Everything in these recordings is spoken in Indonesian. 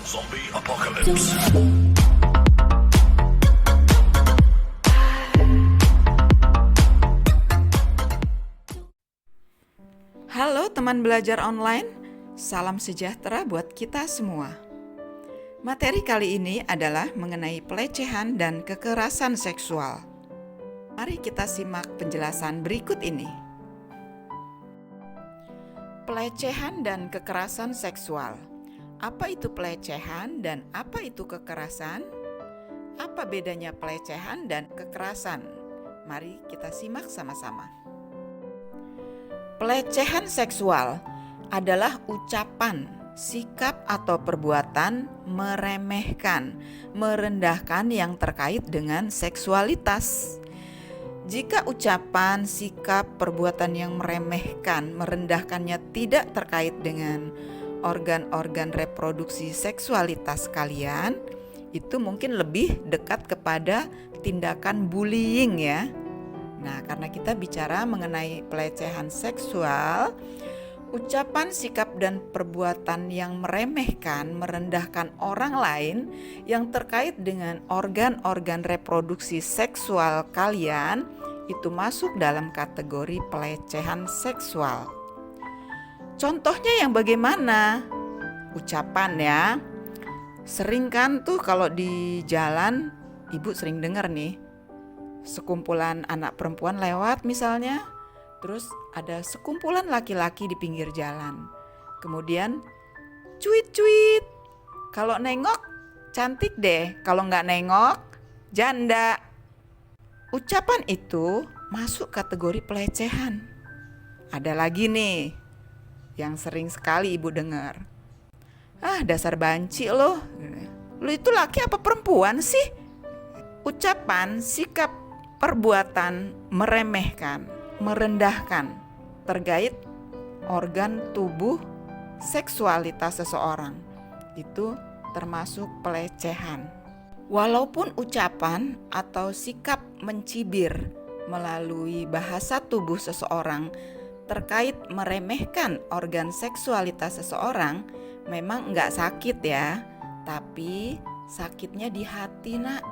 Zombie Apocalypse. Halo teman belajar online, salam sejahtera buat kita semua. Materi kali ini adalah mengenai pelecehan dan kekerasan seksual. Mari kita simak penjelasan berikut ini. Pelecehan dan kekerasan seksual. Apa itu pelecehan dan apa itu kekerasan? Apa bedanya pelecehan dan kekerasan? Mari kita simak sama-sama. Pelecehan seksual adalah ucapan, sikap atau perbuatan meremehkan, merendahkan yang terkait dengan seksualitas. Jika ucapan, sikap, perbuatan yang meremehkan, merendahkannya tidak terkait dengan organ-organ reproduksi seksualitas kalian, itu mungkin lebih dekat kepada tindakan bullying ya. Nah, karena kita bicara mengenai pelecehan seksual, ucapan, sikap, dan perbuatan yang meremehkan, merendahkan orang lain yang terkait dengan organ-organ reproduksi seksual kalian itu masuk dalam kategori pelecehan seksual. Contohnya yang bagaimana? Ucapan ya. Sering kan tuh kalau di jalan, ibu sering dengar nih, sekumpulan anak perempuan lewat misalnya, terus ada sekumpulan laki-laki di pinggir jalan. Kemudian cuit-cuit. Kalau nengok cantik deh, kalau nggak nengok janda. Ucapan itu masuk kategori pelecehan. Ada lagi nih yang sering sekali ibu dengar. Ah, dasar banci lo. Lo itu laki apa perempuan sih? Ucapan, sikap, perbuatan meremehkan, merendahkan terkait organ tubuh seksualitas seseorang itu termasuk pelecehan. Walaupun ucapan atau sikap mencibir melalui bahasa tubuh seseorang terkait meremehkan organ seksualitas seseorang memang enggak sakit ya, tapi sakitnya di hati nak.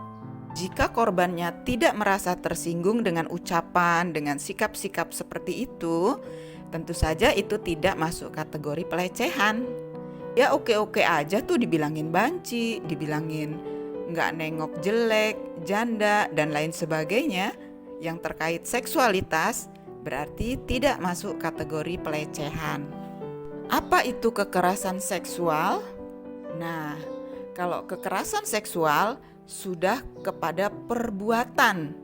Jika korbannya tidak merasa tersinggung dengan ucapan, dengan sikap-sikap seperti itu, tentu saja itu tidak masuk kategori pelecehan. Ya oke-oke aja tuh dibilangin banci, dibilangin nggak nengok jelek, janda, dan lain sebagainya yang terkait seksualitas, berarti tidak masuk kategori pelecehan. Apa itu kekerasan seksual? Nah, kalau kekerasan seksual sudah kepada perbuatan,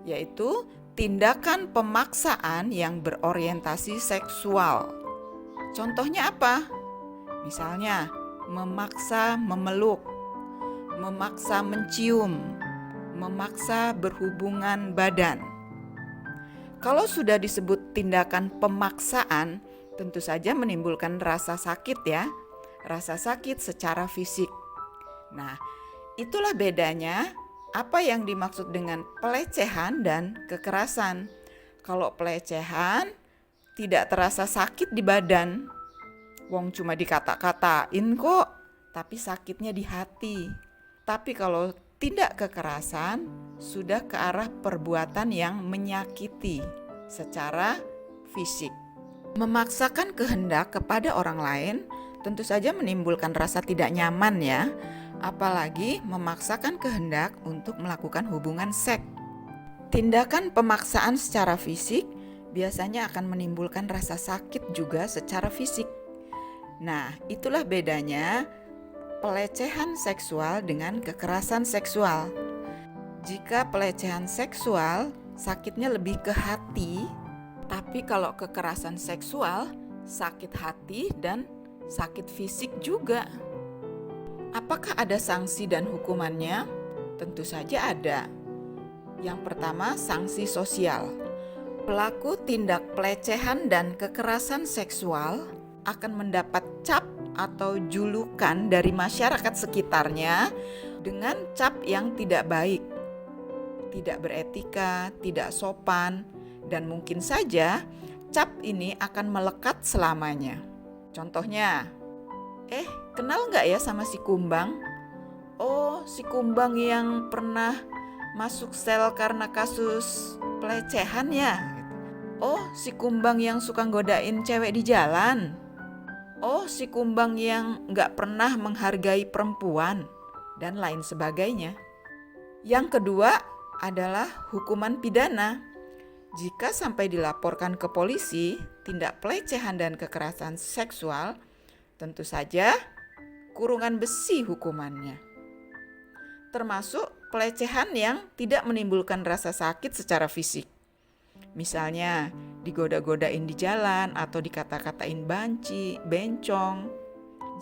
yaitu tindakan pemaksaan yang berorientasi seksual. Contohnya apa? Misalnya, memaksa memeluk, memaksa mencium, memaksa berhubungan badan. Kalau sudah disebut tindakan pemaksaan, tentu saja menimbulkan rasa sakit ya, rasa sakit secara fisik. Nah, itulah bedanya apa yang dimaksud dengan pelecehan dan kekerasan. Kalau pelecehan tidak terasa sakit di badan, wong cuma dikata-katain kok, tapi sakitnya di hati. Tapi kalau tindak kekerasan sudah ke arah perbuatan yang menyakiti secara fisik. Memaksakan kehendak kepada orang lain tentu saja menimbulkan rasa tidak nyaman ya, apalagi memaksakan kehendak untuk melakukan hubungan seks. Tindakan pemaksaan secara fisik biasanya akan menimbulkan rasa sakit juga secara fisik. Nah, itulah bedanya pelecehan seksual dengan kekerasan seksual. Jika pelecehan seksual sakitnya lebih ke hati, tapi kalau kekerasan seksual sakit hati dan sakit fisik juga. Apakah ada sanksi dan hukumannya? Tentu saja ada. Yang pertama, sanksi sosial. Pelaku tindak pelecehan dan kekerasan seksual akan mendapat cap atau julukan dari masyarakat sekitarnya dengan cap yang tidak baik, tidak beretika, tidak sopan, dan mungkin saja cap ini akan melekat selamanya. Contohnya, Kenal nggak ya sama si Kumbang? Oh, si Kumbang yang pernah masuk sel karena kasus pelecehan ya? Oh, si Kumbang yang suka godain cewek di jalan. Oh, si Kumbang yang nggak pernah menghargai perempuan, dan lain sebagainya. Yang kedua adalah hukuman pidana. Jika sampai dilaporkan ke polisi, tindak pelecehan dan kekerasan seksual, tentu saja kurungan besi hukumannya. Termasuk pelecehan yang tidak menimbulkan rasa sakit secara fisik. Misalnya digoda-godain di jalan atau dikata-katain banci, bencong.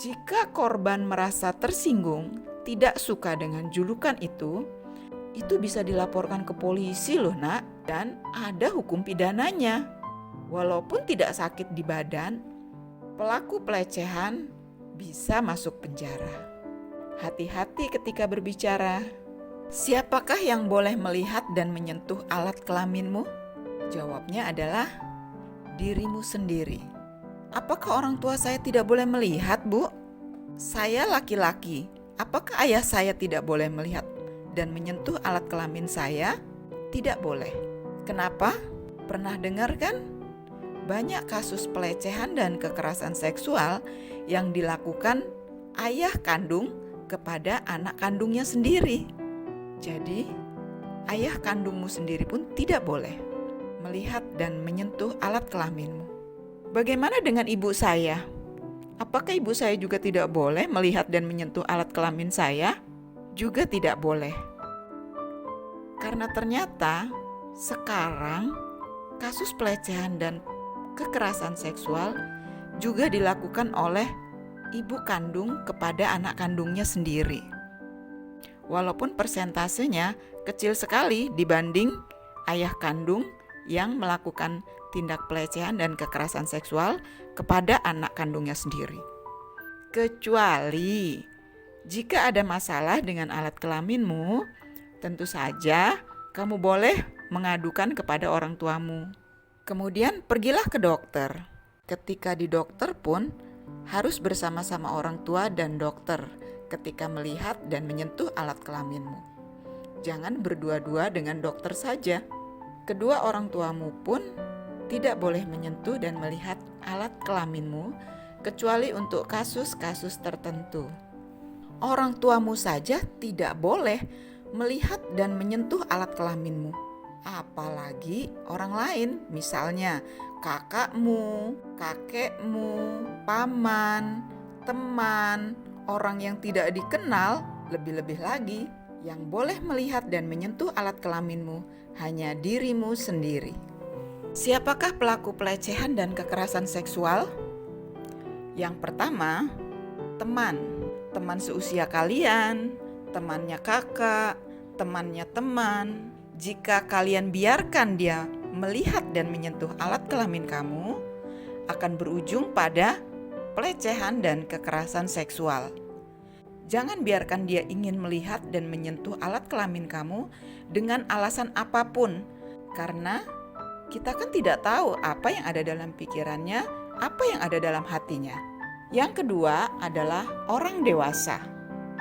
Jika korban merasa tersinggung, tidak suka dengan julukan itu bisa dilaporkan ke polisi loh nak, dan ada hukum pidananya. Walaupun tidak sakit di badan, pelaku pelecehan bisa masuk penjara. Hati-hati ketika berbicara. Siapakah yang boleh melihat dan menyentuh alat kelaminmu? Jawabnya adalah dirimu sendiri. Apakah orang tua saya tidak boleh melihat, Bu? Saya laki-laki. Apakah ayah saya tidak boleh melihat dan menyentuh alat kelamin saya? Tidak boleh. Kenapa? Pernah dengar kan? Banyak kasus pelecehan dan kekerasan seksual yang dilakukan ayah kandung kepada anak kandungnya sendiri. Jadi, ayah kandungmu sendiri pun tidak boleh melihat dan menyentuh alat kelaminmu. Bagaimana dengan ibu saya? Apakah ibu saya juga tidak boleh melihat dan menyentuh alat kelamin saya? Juga tidak boleh. Karena ternyata sekarang kasus pelecehan dan kekerasan seksual juga dilakukan oleh ibu kandung kepada anak kandungnya sendiri. Walaupun persentasenya kecil sekali dibanding ayah kandung yang melakukan tindak pelecehan dan kekerasan seksual kepada anak kandungnya sendiri. Kecuali jika ada masalah dengan alat kelaminmu, tentu saja kamu boleh mengadukan kepada orang tuamu. Kemudian pergilah ke dokter. Ketika di dokter pun harus bersama-sama orang tua dan dokter ketika melihat dan menyentuh alat kelaminmu. Jangan berdua-dua dengan dokter saja. Kedua orang tuamu pun tidak boleh menyentuh dan melihat alat kelaminmu kecuali untuk kasus-kasus tertentu. Orang tuamu saja tidak boleh melihat dan menyentuh alat kelaminmu. Apalagi orang lain, misalnya kakakmu, kakekmu, paman, teman, orang yang tidak dikenal, lebih-lebih lagi yang boleh melihat dan menyentuh alat kelaminmu hanya dirimu sendiri. Siapakah pelaku pelecehan dan kekerasan seksual? Yang pertama, teman seusia kalian, temannya kakak, temannya teman. Jika kalian biarkan dia melihat dan menyentuh alat kelamin kamu, akan berujung pada pelecehan dan kekerasan seksual. Jangan biarkan dia ingin melihat dan menyentuh alat kelamin kamu dengan alasan apapun, karena kita kan tidak tahu apa yang ada dalam pikirannya, apa yang ada dalam hatinya. Yang kedua adalah orang dewasa.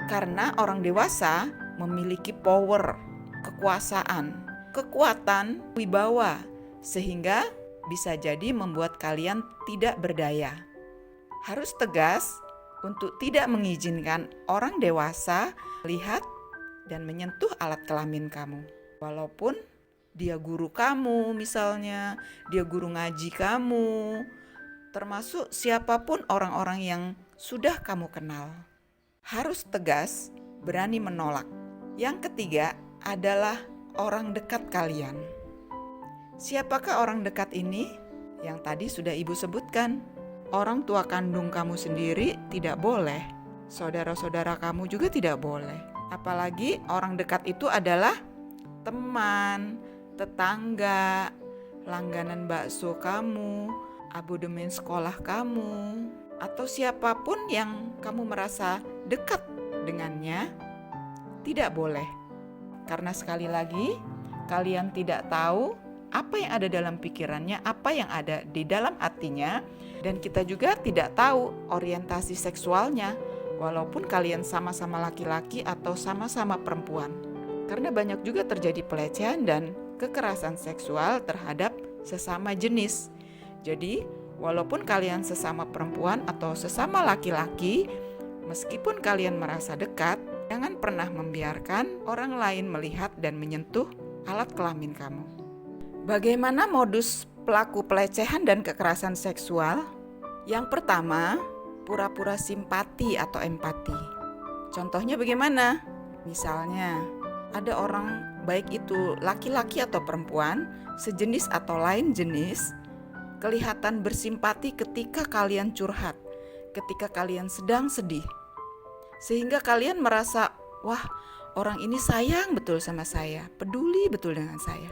Karena orang dewasa memiliki power, kekuasaan, kekuatan, wibawa, sehingga bisa jadi membuat kalian tidak berdaya. Harus tegas untuk tidak mengizinkan orang dewasa melihat dan menyentuh alat kelamin kamu. Walaupun dia guru kamu misalnya, dia guru ngaji kamu, termasuk siapapun orang-orang yang sudah kamu kenal. Harus tegas, berani menolak. Yang ketiga adalah orang dekat kalian. Siapakah orang dekat ini? Yang tadi sudah ibu sebutkan. Orang tua kandung kamu sendiri tidak boleh. Saudara-saudara kamu juga tidak boleh. Apalagi orang dekat itu adalah teman, tetangga, langganan bakso kamu, abodemen sekolah kamu, atau siapapun yang kamu merasa dekat dengannya, tidak boleh. Karena sekali lagi, kalian tidak tahu apa yang ada dalam pikirannya, apa yang ada di dalam hatinya, dan kita juga tidak tahu orientasi seksualnya, walaupun kalian sama-sama laki-laki atau sama-sama perempuan. Karena banyak juga terjadi pelecehan dan kekerasan seksual terhadap sesama jenis. Jadi, walaupun kalian sesama perempuan atau sesama laki-laki, meskipun kalian merasa dekat, jangan pernah membiarkan orang lain melihat dan menyentuh alat kelamin kamu. Bagaimana modus pelaku pelecehan dan kekerasan seksual? Yang pertama, pura-pura simpati atau empati. Contohnya bagaimana? Misalnya, ada orang, baik itu laki-laki atau perempuan, sejenis atau lain jenis, kelihatan bersimpati ketika kalian curhat, ketika kalian sedang sedih. Sehingga kalian merasa, wah, orang ini sayang betul sama saya, peduli betul dengan saya.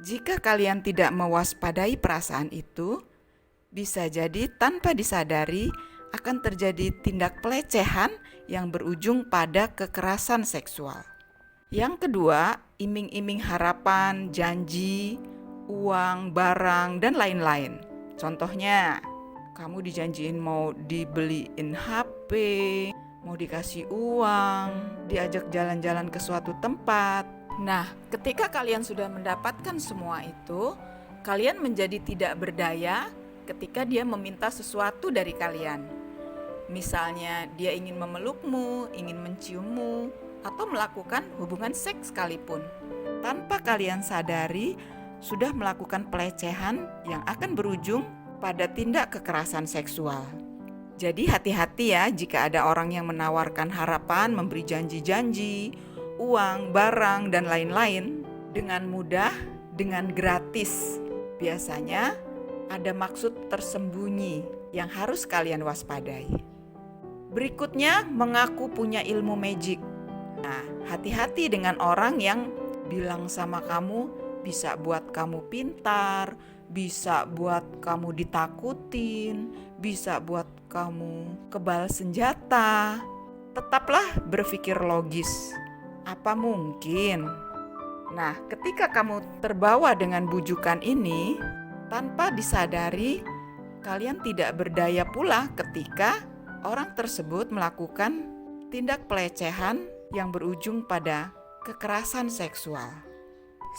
Jika kalian tidak mewaspadai perasaan itu, bisa jadi tanpa disadari akan terjadi tindak pelecehan yang berujung pada kekerasan seksual. Yang kedua, iming-iming harapan, janji, uang, barang, dan lain-lain. Contohnya, kamu dijanjiin mau dibeliin HP, mau dikasih uang, diajak jalan-jalan ke suatu tempat. Nah, ketika kalian sudah mendapatkan semua itu, kalian menjadi tidak berdaya ketika dia meminta sesuatu dari kalian. Misalnya, dia ingin memelukmu, ingin menciummu, atau melakukan hubungan seks sekalipun. Tanpa kalian sadari, sudah melakukan pelecehan yang akan berujung pada tindak kekerasan seksual. Jadi hati-hati ya jika ada orang yang menawarkan harapan, memberi janji-janji, uang, barang, dan lain-lain dengan mudah, dengan gratis. Biasanya ada maksud tersembunyi yang harus kalian waspadai. Berikutnya, mengaku punya ilmu magic. Nah, hati-hati dengan orang yang bilang sama kamu bisa buat kamu pintar, bisa buat kamu ditakutin, bisa buat kamu kebal senjata. Tetaplah berpikir logis. Apa mungkin? Nah, ketika kamu terbawa dengan bujukan ini, tanpa disadari, kalian tidak berdaya pula ketika orang tersebut melakukan tindak pelecehan yang berujung pada kekerasan seksual.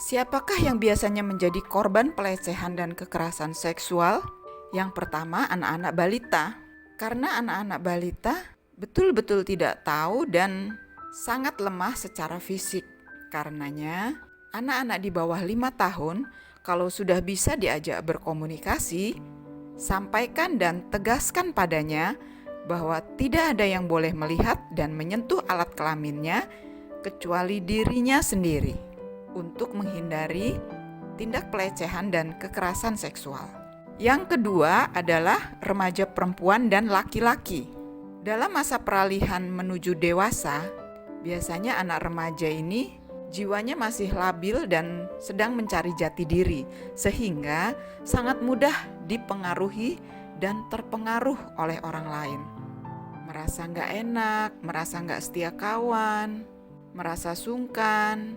Siapakah yang biasanya menjadi korban pelecehan dan kekerasan seksual? Yang pertama, anak-anak balita. Karena anak-anak balita betul-betul tidak tahu dan sangat lemah secara fisik. Karenanya, anak-anak di bawah 5 tahun kalau sudah bisa diajak berkomunikasi, sampaikan dan tegaskan padanya bahwa tidak ada yang boleh melihat dan menyentuh alat kelaminnya kecuali dirinya sendiri untuk menghindari tindak pelecehan dan kekerasan seksual. Yang kedua adalah remaja perempuan dan laki-laki. Dalam masa peralihan menuju dewasa, biasanya anak remaja ini jiwanya masih labil dan sedang mencari jati diri, sehingga sangat mudah dipengaruhi dan terpengaruh oleh orang lain. Merasa gak enak, merasa gak setia kawan, merasa sungkan,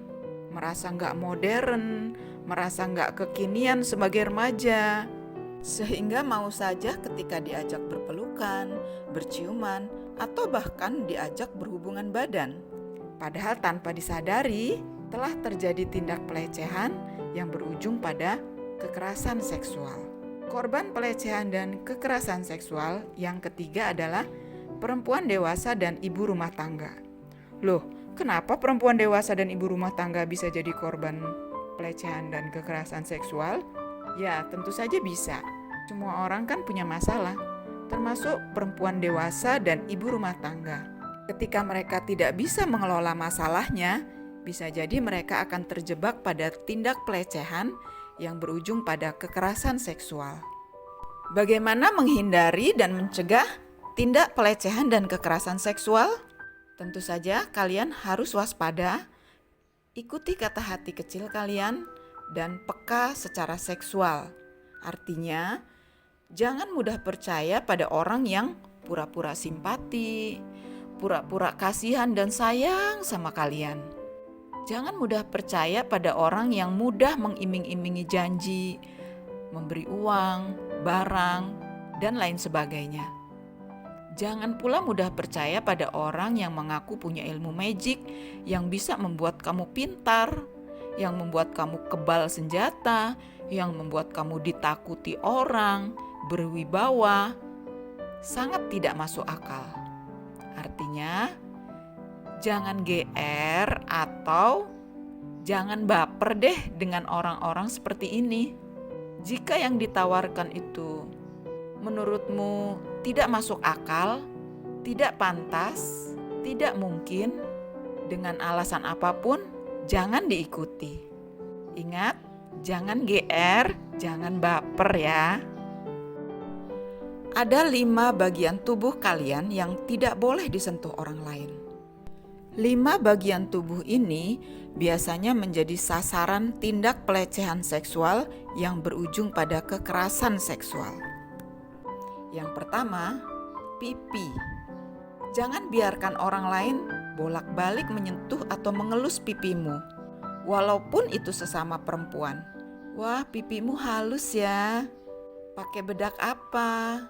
merasa gak modern, merasa gak kekinian sebagai remaja, sehingga mau saja ketika diajak berpelukan, berciuman, atau bahkan diajak berhubungan badan. Padahal tanpa disadari telah terjadi tindak pelecehan yang berujung pada kekerasan seksual. Korban pelecehan dan kekerasan seksual yang ketiga adalah perempuan dewasa dan ibu rumah tangga. Loh, kenapa perempuan dewasa dan ibu rumah tangga bisa jadi korban pelecehan dan kekerasan seksual? Ya, tentu saja bisa. Semua orang kan punya masalah, termasuk perempuan dewasa dan ibu rumah tangga. Ketika mereka tidak bisa mengelola masalahnya, bisa jadi mereka akan terjebak pada tindak pelecehan yang berujung pada kekerasan seksual. Bagaimana menghindari dan mencegah tindak pelecehan dan kekerasan seksual? Tentu saja kalian harus waspada, ikuti kata hati kecil kalian, dan peka secara seksual. Artinya, jangan mudah percaya pada orang yang pura-pura simpati, pura-pura kasihan dan sayang sama kalian. Jangan mudah percaya pada orang yang mudah mengiming-imingi janji, memberi uang, barang, dan lain sebagainya. Jangan pula mudah percaya pada orang yang mengaku punya ilmu magic yang bisa membuat kamu pintar, yang membuat kamu kebal senjata, yang membuat kamu ditakuti orang, berwibawa. Sangat tidak masuk akal. Artinya, jangan GR atau jangan baper deh dengan orang-orang seperti ini. Jika yang ditawarkan itu menurutmu tidak masuk akal, tidak pantas, tidak mungkin, dengan alasan apapun, jangan diikuti. Ingat, jangan GR, jangan baper ya. Ada 5 bagian tubuh kalian yang tidak boleh disentuh orang lain. 5 bagian tubuh ini biasanya menjadi sasaran tindak pelecehan seksual yang berujung pada kekerasan seksual. Yang pertama, pipi. Jangan biarkan orang lain bolak-balik menyentuh atau mengelus pipimu, walaupun itu sesama perempuan. Wah, pipimu halus ya. Pakai bedak apa?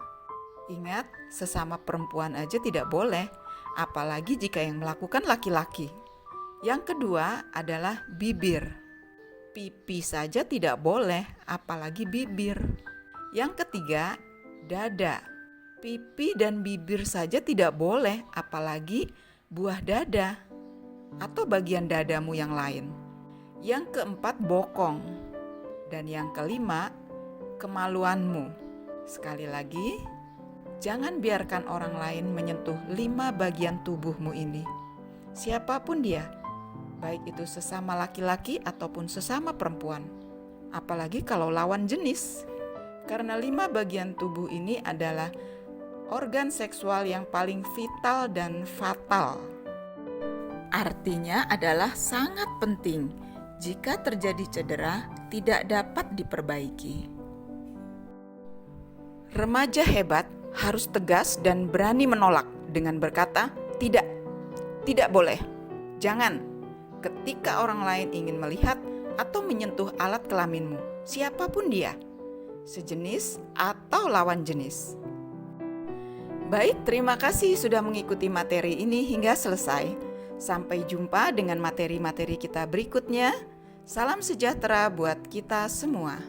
Ingat, sesama perempuan aja tidak boleh, apalagi jika yang melakukan laki-laki. Yang kedua adalah bibir. Pipi saja tidak boleh, apalagi bibir. Yang ketiga, dada. Pipi dan bibir saja tidak boleh, apalagi buah dada atau bagian dadamu yang lain. Yang keempat, bokong. Dan yang kelima, kemaluanmu. Sekali lagi, jangan biarkan orang lain menyentuh 5 bagian tubuhmu ini. Siapapun dia, baik itu sesama laki-laki ataupun sesama perempuan. Apalagi kalau lawan jenis. Karena 5 bagian tubuh ini adalah organ seksual yang paling vital dan fatal. Artinya adalah sangat penting. Jika terjadi cedera, tidak dapat diperbaiki. Remaja hebat harus tegas dan berani menolak dengan berkata, tidak boleh, jangan. Ketika orang lain ingin melihat atau menyentuh alat kelaminmu, siapapun dia, sejenis atau lawan jenis. Baik, terima kasih sudah mengikuti materi ini hingga selesai. Sampai jumpa dengan materi-materi kita berikutnya. Salam sejahtera buat kita semua.